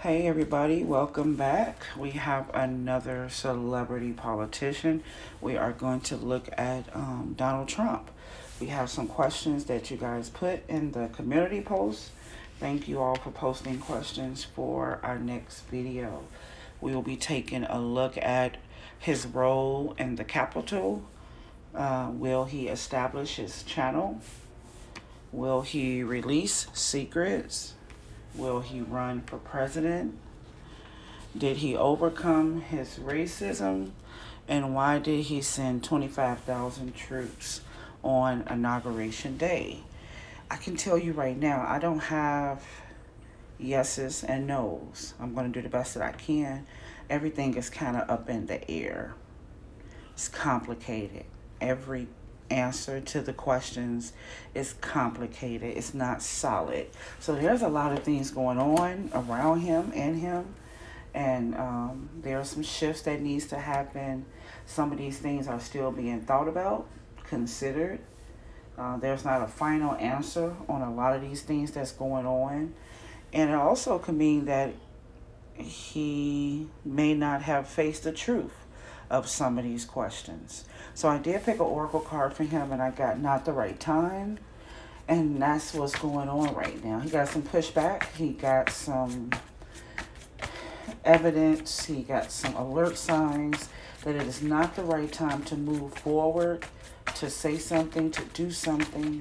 Hey everybody, welcome back. We have another celebrity politician. We are going to look at Donald Trump. We have some questions that you guys put in the community post. Thank you all for posting questions for our next video. We will be taking a look at his role in the Capitol. Will he establish his channel? Will he release secrets? Will he run for president? Did he overcome his racism? And why did he send 25,000 troops on Inauguration Day? I can tell you right now, I don't have yeses and nos. I'm going to do the best that I can. Everything is kind of up in the air. It's complicated. Every answer to the questions is complicated. It's not solid. So there's a lot of things going on around him and him. And there are some shifts that needs to happen. Some of these things are still being thought about, considered. There's not a final answer on a lot of these things that's going on. And it also could mean that he may not have faced the truth of some of these questions. So I did pick an oracle card for him, and I got not the right time. And that's what's going on right now. He got some pushback. He got some evidence. He got some alert signs that it is not the right time to move forward, to say something, to do something.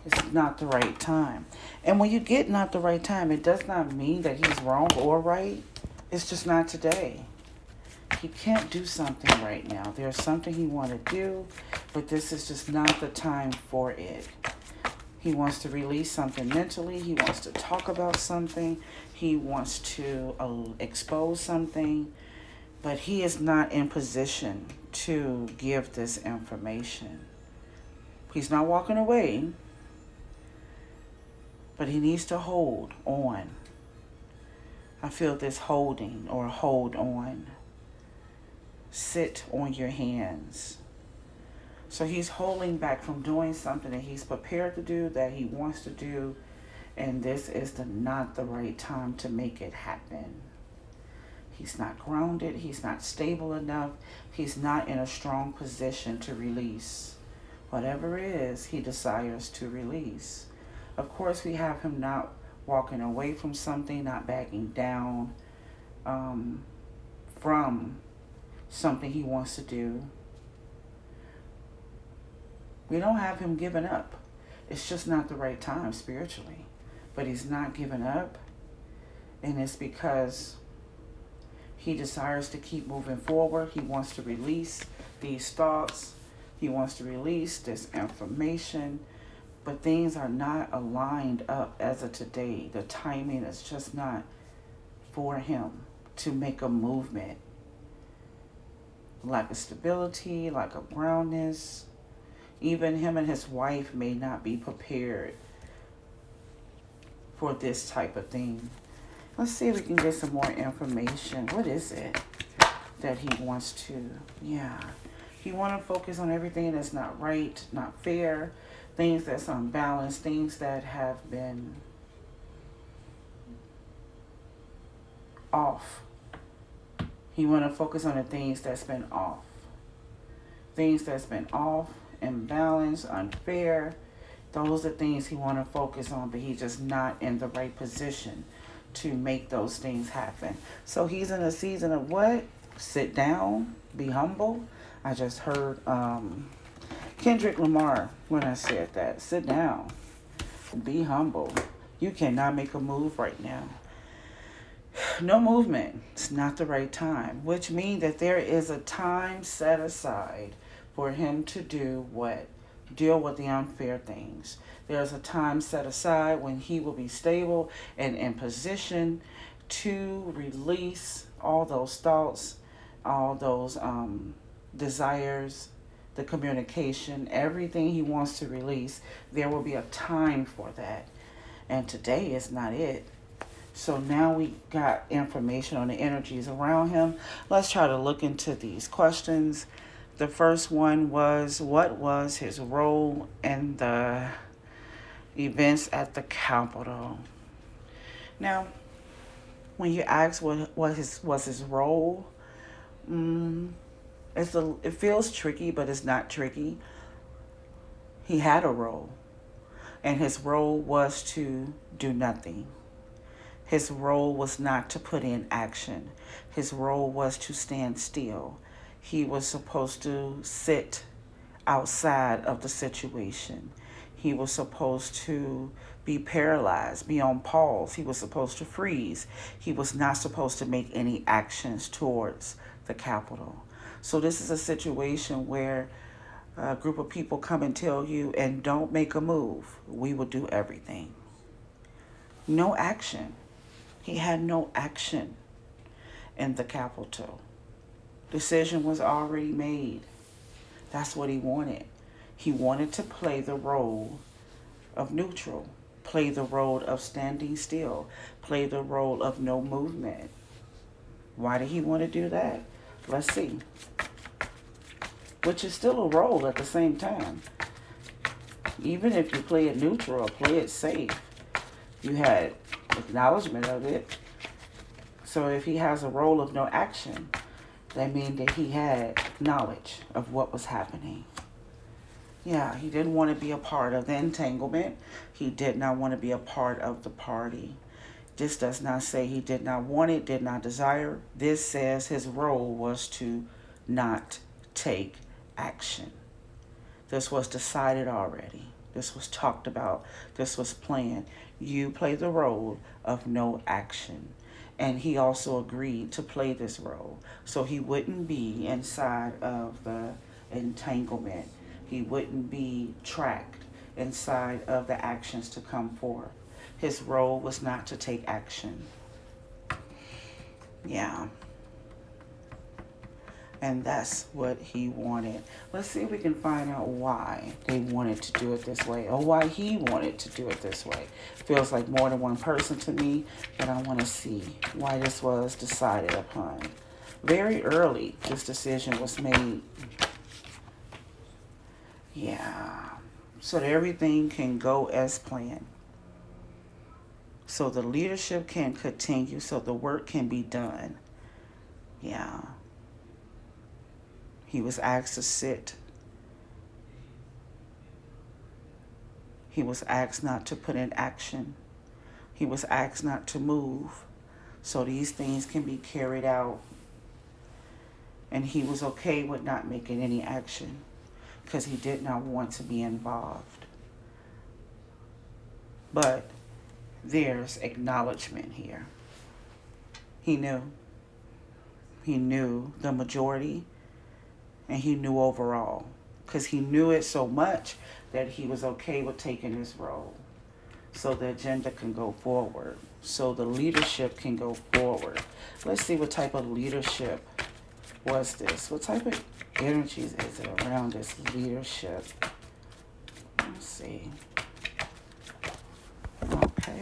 It's not the right time. And when you get not the right time, it does not mean that he's wrong or right. It's just not today. He can't do something right now. There's something he wants to do, but this is just not the time for it. He wants to release something mentally. He wants to talk about something. He wants to expose something, but he is not in position to give this information. He's not walking away, but he needs to hold on. I feel this holding or hold on. Sit on your hands. So he's holding back from doing something that he's prepared to do, that he wants to do, and this is not the right time to make it happen. He's not grounded. He's not stable enough. He's not in a strong position to release whatever it is he desires to release. Of course, we have him not walking away from something, not backing down from something he wants to do. We don't have him giving up. It's just not the right time spiritually. But he's not giving up. And it's because he desires to keep moving forward. He wants to release these thoughts. He wants to release this information. But things are not aligned up as of today. The timing is just not for him to make a movement. Lack of stability, lack of groundness. Even him and his wife may not be prepared for this type of thing. Let's see if we can get some more information. What is it that he wants to, he want to focus on everything that's not right, not fair, things that's unbalanced, things that have been off. He want to focus on the things that's been off. Things that's been off, imbalanced, unfair. Those are things he want to focus on, but he's just not in the right position to make those things happen. So he's in a season of what? Sit down, be humble. I just heard Kendrick Lamar when I said that. Sit down, be humble. You cannot make a move right now. No movement. It's not the right time, which means that there is a time set aside for him to do what? Deal with the unfair things. There's a time set aside when he will be stable and in position to release all those thoughts, all those desires, the communication, everything he wants to release. There will be a time for that. And today is not it. So now we got information on the energies around him. Let's try to look into these questions. The first one was, what was his role in the events at the Capitol? Now, When you ask what was his role, mm, it feels tricky, but it's not tricky. He had a role, and his role was to do nothing. His role was not to put in action. His role was to stand still. He was supposed to sit outside of the situation. He was supposed to be paralyzed, be on pause. He was supposed to freeze. He was not supposed to make any actions towards the capital. So this is a situation where a group of people come and tell you, and don't make a move. We will do everything. No action. He had no action in the capital. Decision was already made. That's what he wanted. He wanted to play the role of neutral, play the role of standing still, play the role of no movement. Why did he want to do that? Let's see. Which is still a role at the same time. Even if you play it neutral or play it safe, you had acknowledgement of it. So if he has a role of no action, that means that he had knowledge of what was happening. Yeah, he didn't want to be a part of the entanglement. He did not want to be a part of the party. This does not say he did not want it, did not desire. This says his role was to not take action. This was decided already. This was talked about. This was planned. You play the role of no action. And he also agreed to play this role. So he wouldn't be inside of the entanglement. He wouldn't be tracked inside of the actions to come forth. His role was not to take action. Yeah. And that's what he wanted. Let's see if we can find out why they wanted to do it this way, or why he wanted to do it this way. Feels like more than one person to me, but I want to see why this was decided upon. Very early, this decision was made. Yeah. So that everything can go as planned. So the leadership can continue, so the work can be done. Yeah. He was asked to sit. He was asked not to put in action. He was asked not to move. So these things can be carried out. And he was okay with not making any action because he did not want to be involved. But there's acknowledgement here. He knew. He knew the majority. And he knew overall, because he knew it so much that he was okay with taking his role, so the agenda can go forward, so the leadership can go forward. Let's see what type of leadership was this. What type of energies is it around this leadership? Let's see. Okay.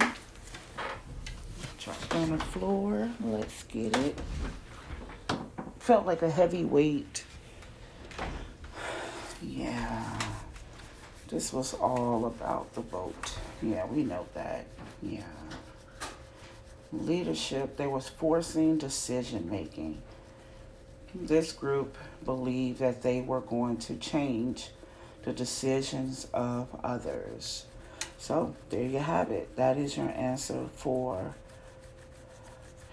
Drop it on the floor. Let's get it. Felt like a heavy weight. Yeah, this was all about the vote. Yeah, we know that. Yeah. Leadership, there was forcing decision making. This group believed that they were going to change the decisions of others. So there you have it. That is your answer for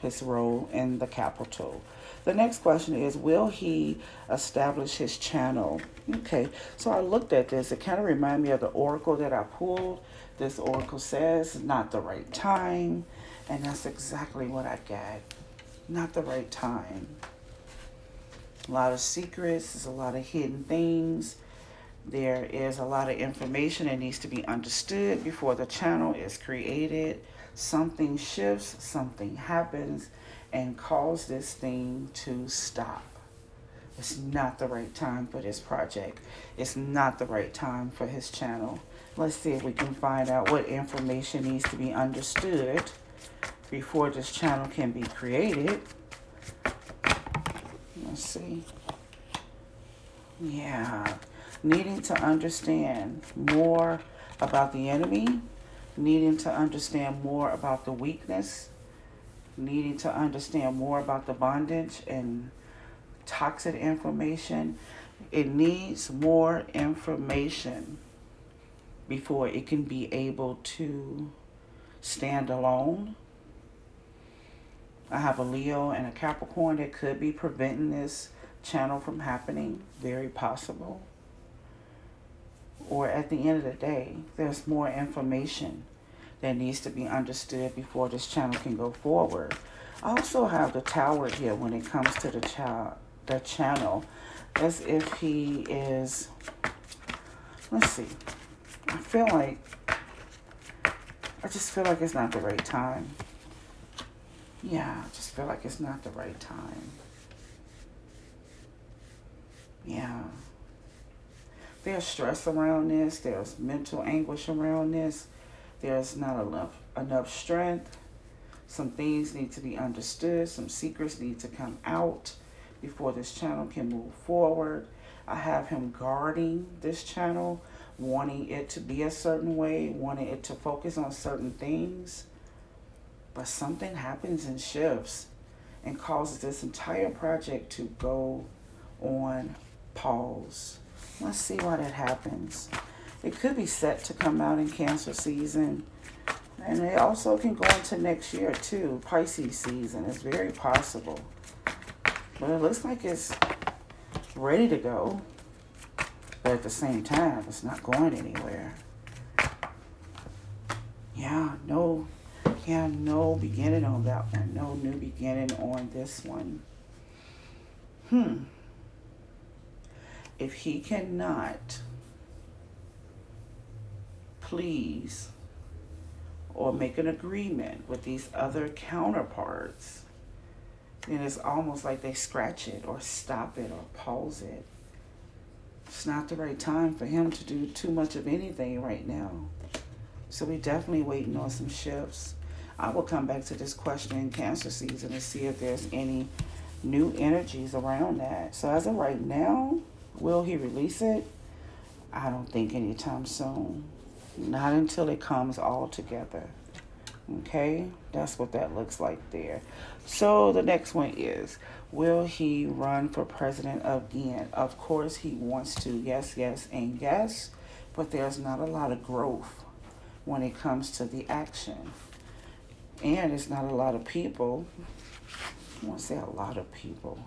his role in the capital. The next question is, will he establish his channel? Okay, so I looked at this. It kind of reminded me of the oracle that I pulled. This oracle says, not the right time. And that's exactly what I got. Not the right time. A lot of secrets. There's a lot of hidden things. There is a lot of information that needs to be understood before the channel is created. Something shifts, something happens, and cause this thing to stop. It's not the right time for this project. It's not the right time for his channel. Let's see if we can find out what information needs to be understood before this channel can be created. Let's see. Yeah. Needing to understand more about the enemy. Needing to understand more about the weakness. needing to understand more about the bondage and toxic information. It needs more information before it can be able to stand alone. I have a Leo and a Capricorn that could be preventing this channel from happening. Very possible. Or at the end of the day, there's more information that needs to be understood before this channel can go forward. I also have the Tower here when it comes to the channel, as if he is, let's see, I just feel like it's not the right time. Yeah, I just feel like it's not the right time. Yeah. There's stress around this. There's mental anguish around this. There's not enough strength. Some things need to be understood. Some secrets need to come out before this channel can move forward. I have him guarding this channel, wanting it to be a certain way, wanting it to focus on certain things. But something happens and shifts and causes this entire project to go on pause. Let's see why that happens. It could be set to come out in Cancer season. And it also can go into next year too. Pisces season. It's very possible. But it looks like it's ready to go. But at the same time, it's not going anywhere. No beginning on that one. No new beginning on this one. If he cannot please or make an agreement with these other counterparts, then it's almost like they scratch it or stop it or pause it. It's not the right time for him to do too much of anything right now. So we're definitely waiting on some shifts. I will come back to this question in Cancer season and see if there's any new energies around that. So as of right now, will he release it? I don't think anytime soon. Not until it comes all together. Okay? That's what that looks like there. So the next one is, will he run for president again? Of course he wants to. Yes, and yes. But there's not a lot of growth when it comes to the action. And it's not a lot of people. I want to say a lot of people.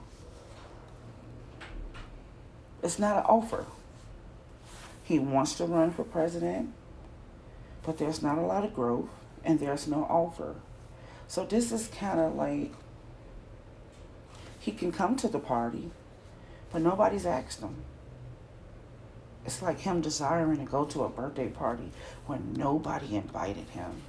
It's not an offer. He wants to run for president, but there's not a lot of growth and there's no offer. So this is kind of like he can come to the party, but nobody's asked him. It's like him desiring to go to a birthday party when nobody invited him.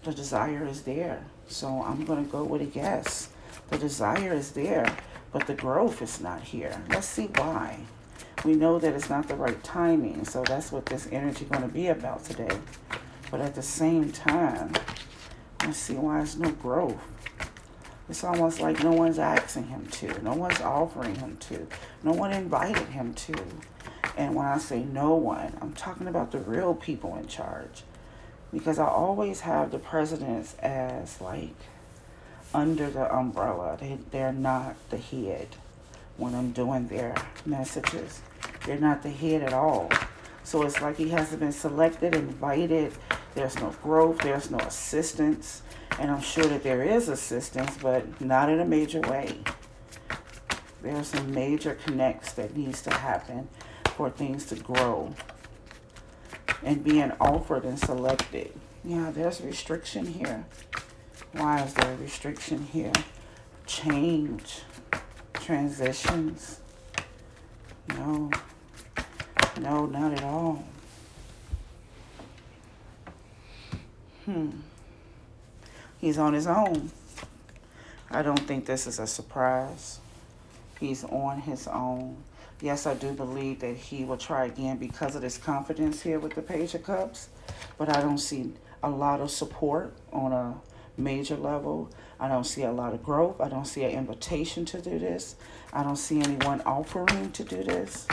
The desire is there. So I'm going to go with a yes. The desire is there, but the growth is not here. Let's see why. We know that it's not the right timing, so that's what this energy is going to be about today. But at the same time, let's see why there's no growth. It's almost like no one's asking him to. No one's offering him to. No one invited him to. And when I say no one, I'm talking about the real people in charge. Because I always have the presidents as like under the umbrella. They're not the head when I'm doing their messages. They're not the head at all. So it's like he hasn't been selected, invited. There's no growth. There's no assistance. And I'm sure that there is assistance, but not in a major way. There's some major connects that needs to happen for things to grow. And being offered and selected. Yeah, there's restriction here. Why is there a restriction here? Change. Transitions. No, not at all. He's on his own. I don't think this is a surprise. He's on his own. Yes, I do believe that he will try again because of this confidence here with the Page of Cups. But I don't see a lot of support on a major level. I don't see a lot of growth. I don't see an invitation to do this. I don't see anyone offering to do this.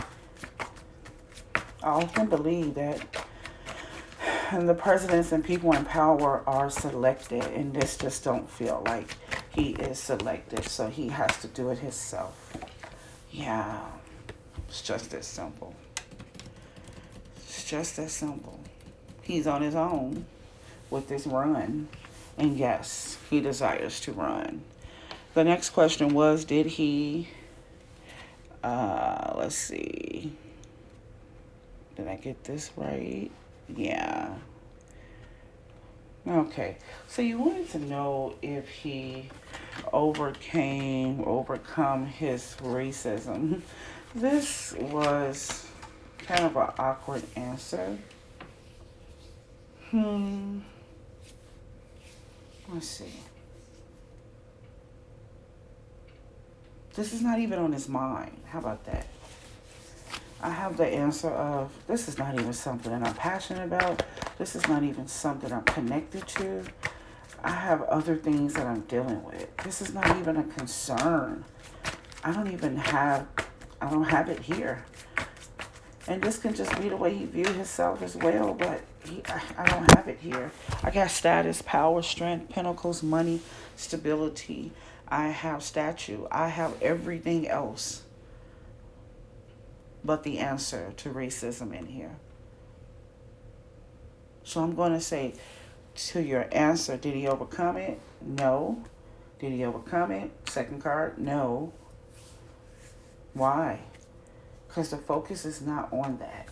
I often believe that And the presidents and people in power are selected, and this just don't feel like he is selected, so he has to do it himself. Yeah, it's just that simple. It's just that simple. He's on his own with this run, and yes, he desires to run. The next question was, did he, let's see, did I get this right? Yeah. Okay, so you wanted to know if he overcome his racism. This was kind of an awkward answer. Let's see. This is not even on his mind. How about that? I have the answer of, this is not even something that I'm passionate about. This is not even something I'm connected to. I have other things that I'm dealing with. This is not even a concern. I don't have it here. And this can just be the way he views himself as well, but I don't have it here. I got status, power, strength, pentacles, money, stability. I have statue. I have everything else but the answer to racism in here. So I'm going to say to your answer, did he overcome it? No. Did he overcome it? Second card, no. Why? Because the focus is not on that.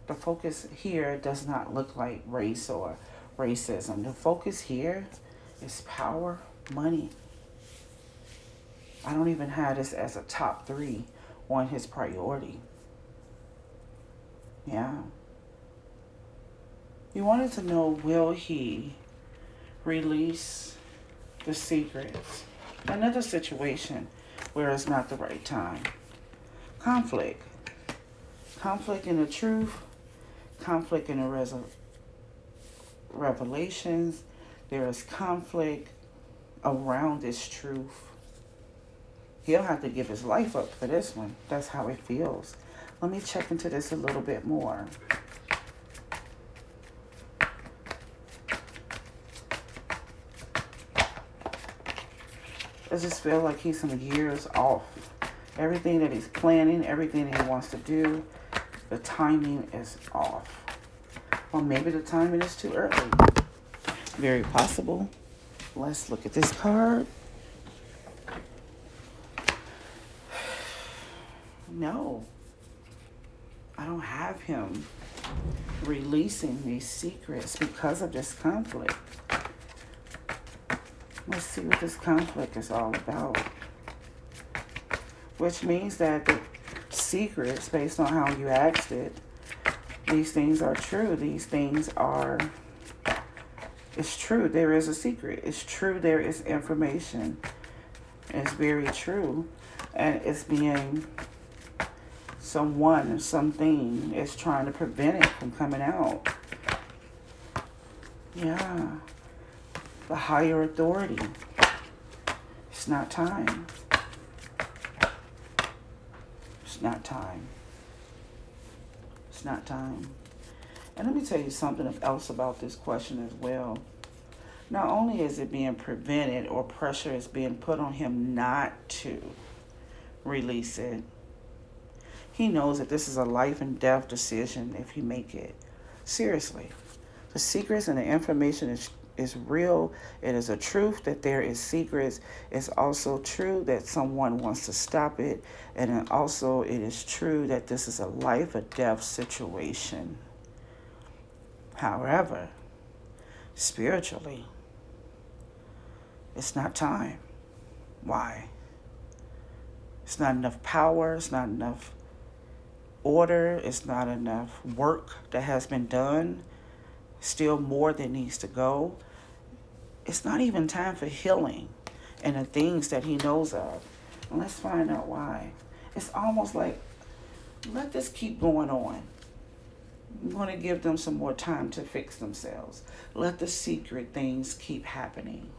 The focus here does not look like race or racism. The focus here is power, money. I don't even have this as a top 3 on his priority. Yeah. You wanted to know, will he release the secrets? Another situation where it's not the right time. Conflict. Conflict in the truth. Conflict in the revelations. There is conflict around this truth. He'll have to give his life up for this one. That's how it feels. Let me check into this a little bit more. I just feel like he's some years off. Everything that he's planning, everything that he wants to do, the timing is off. Or maybe the timing is too early. Very possible. Let's look at this card. No, I don't have him releasing these secrets because of this conflict. Let's see what this conflict is all about. Which means that the secrets, based on how you asked it, these things are true. These things are, it's true. There is a secret. It's true. There is information. It's very true. And it's being, someone or something is trying to prevent it from coming out. Yeah. The higher authority. It's not time. It's not time. It's not time. And let me tell you something else about this question as well. Not only is it being prevented or pressure is being put on him not to release it, he knows that this is a life and death decision if he make it. Seriously. The secrets and the information is real. It is a truth that there is secrets. It's also true that someone wants to stop it. And then also it is true that this is a life or death situation. However, spiritually, it's not time. Why? It's not enough power. It's not enough order. It's not enough work that has been done. Still more that needs to go. It's not even time for healing and the things that he knows of. And let's find out why. It's almost like, let this keep going on. I'm going to give them some more time to fix themselves. Let the secret things keep happening.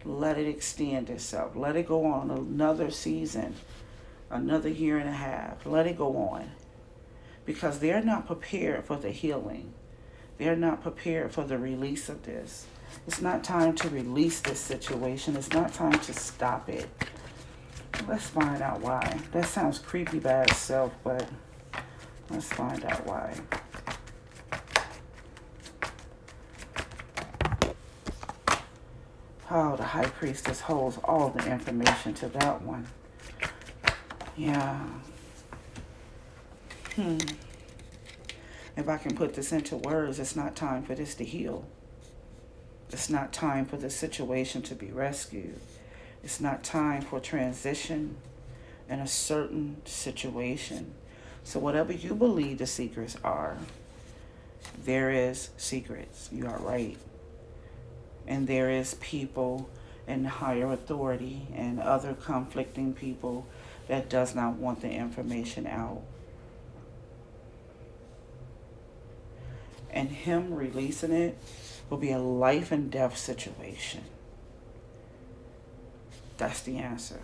Let it extend itself. Let it go on another season, another year and a half. Let it go on. Because they're not prepared for the healing. They're not prepared for the release of this. It's not time to release this situation. It's not time to stop it. Let's find out why. That sounds creepy by itself, but let's find out why. Oh, the high priestess holds all the information to that one. Yeah. If I can put this into words, it's not time for this to heal. It's not time for the situation to be rescued. It's not time for transition in a certain situation. So whatever you believe the secrets are, there is secrets. You are right. And there is people in higher authority and other conflicting people that does not want the information out. And him releasing it will be a life and death situation. That's the answer.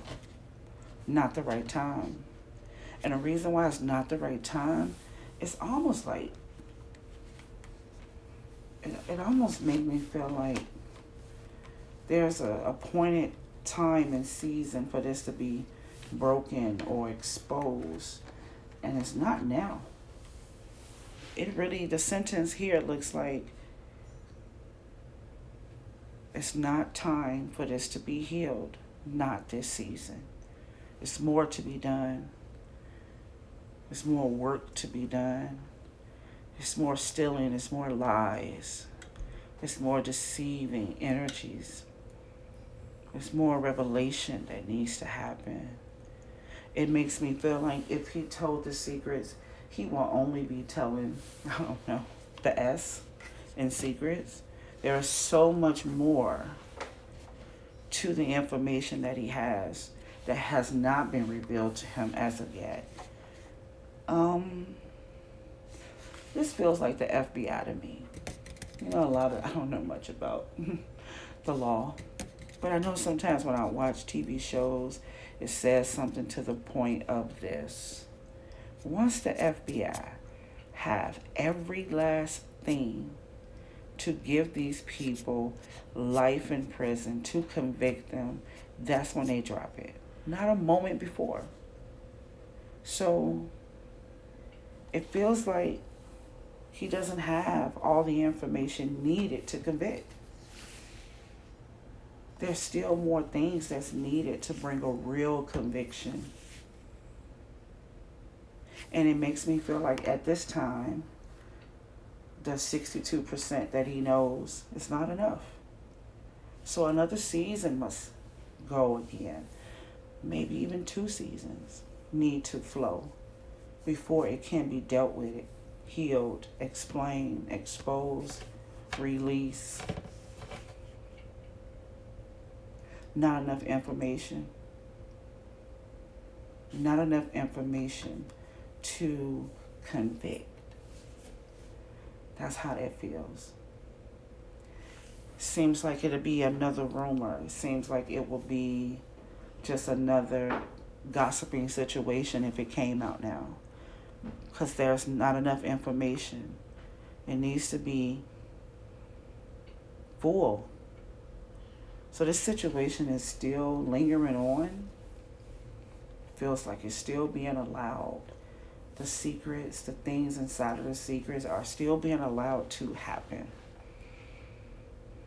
Not the right time. And the reason why it's not the right time, it's almost like, it almost made me feel like there's a appointed time and season for this to be broken or exposed. And it's not now. It really, the sentence here looks like it's not time for this to be healed. Not this season. It's more to be done. There's more work to be done. It's more stealing. It's more lies. It's more deceiving energies. There's more revelation that needs to happen. It makes me feel like if he told the secrets, he will only be telling, I don't know, the S in secrets. There is so much more to the information that he has that has not been revealed to him as of yet. This feels like the FBI to me. You know, I don't know much about the law, but I know sometimes when I watch TV shows, it says something to the point of this. Once the FBI have every last thing to give these people life in prison, to convict them, that's when they drop it. Not a moment before. So it feels like he doesn't have all the information needed to convict. There's still more things that's needed to bring a real conviction. And it makes me feel like at this time, the 62% that he knows is not enough. So another season must go again. Maybe even 2 seasons need to flow before it can be dealt with, healed, explained, exposed, released. Not enough information. Not enough information to convict. That's how that feels. Seems like it'll be another rumor. It seems like it will be just another gossiping situation if it came out now. Because there's not enough information. It needs to be full. So this situation is still lingering on. Feels like it's still being allowed. The secrets, the things inside of the secrets are still being allowed to happen.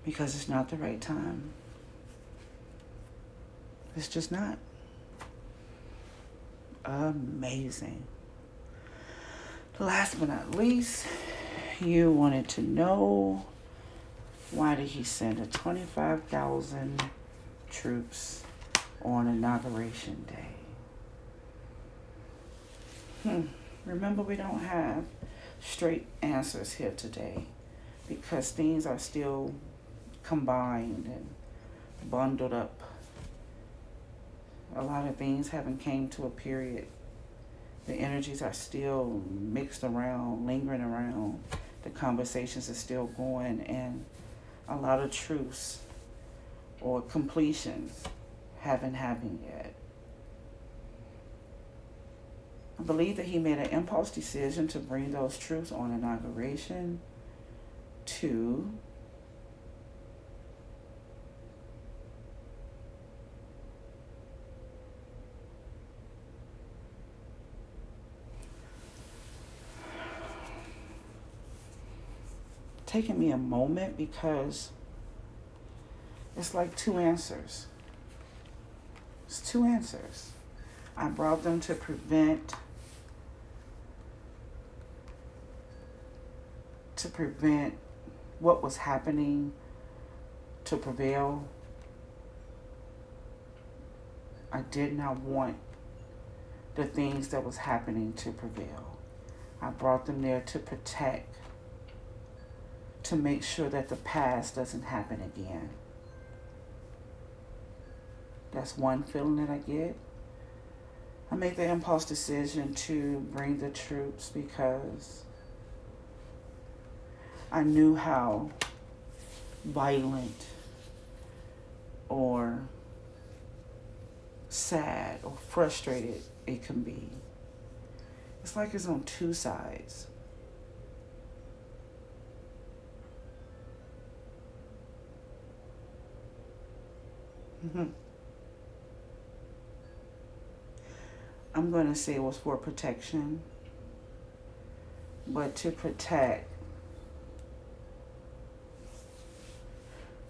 Because it's not the right time. It's just not. Amazing. Last but not least, you wanted to know, why did he send a 25,000 troops on Inauguration Day? Remember, we don't have straight answers here today because things are still combined and bundled up. A lot of things haven't came to a period. The energies are still mixed around, lingering around. The conversations are still going, and a lot of truths or completions haven't happened yet. I believe that he made an impulse decision to bring those troops on Inauguration. to taking me a moment because it's like two answers. It's two answers. I brought them to prevent what was happening to prevail. I did not want the things that was happening to prevail. I brought them there to protect, to make sure that the past doesn't happen again. That's one feeling that I get. I made the impulse decision to bring the troops because I knew how violent or sad or frustrated it can be. It's like it's on two sides. I'm going to say it was for protection, but to protect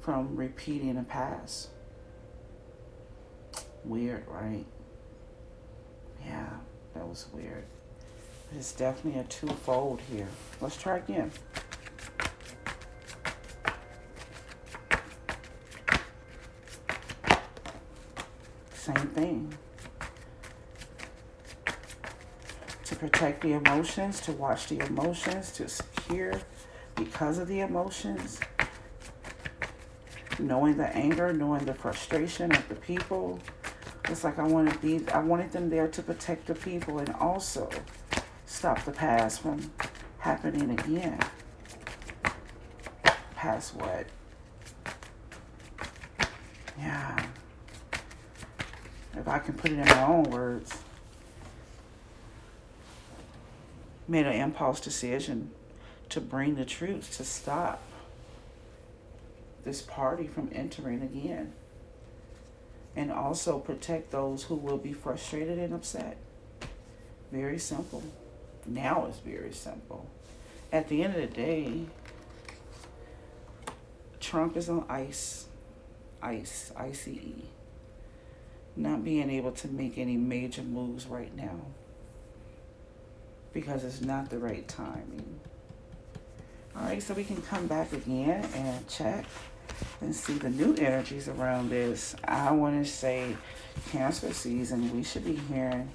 from repeating the past. Weird, right? Yeah, that was weird. It's definitely a twofold here. Let's try again. Same thing. To protect the emotions, to watch the emotions, to secure because of the emotions. Knowing the anger, knowing the frustration of the people. It's like I wanted them there to protect the people and also stop the past from happening again. Past what? Yeah. If I can put it in my own words. Made an impulse decision to bring the troops to stop this party from entering again. And also protect those who will be frustrated and upset. Very simple. Now it's very simple. At the end of the day, Trump is on ice. ICE. Not being able to make any major moves right now. Because it's not the right timing. Alright, so we can come back again and check and see the new energies around this. I want to say Cancer season, we should be hearing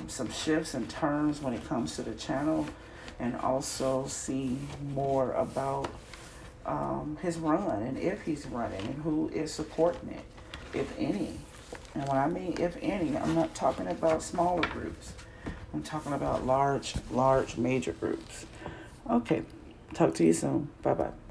some shifts and turns when it comes to the channel, and also see more about his run and if he's running and who is supporting it, if any. And when I mean if any, I'm not talking about smaller groups. I'm talking about large, major groups. Okay, talk to you soon. Bye-bye.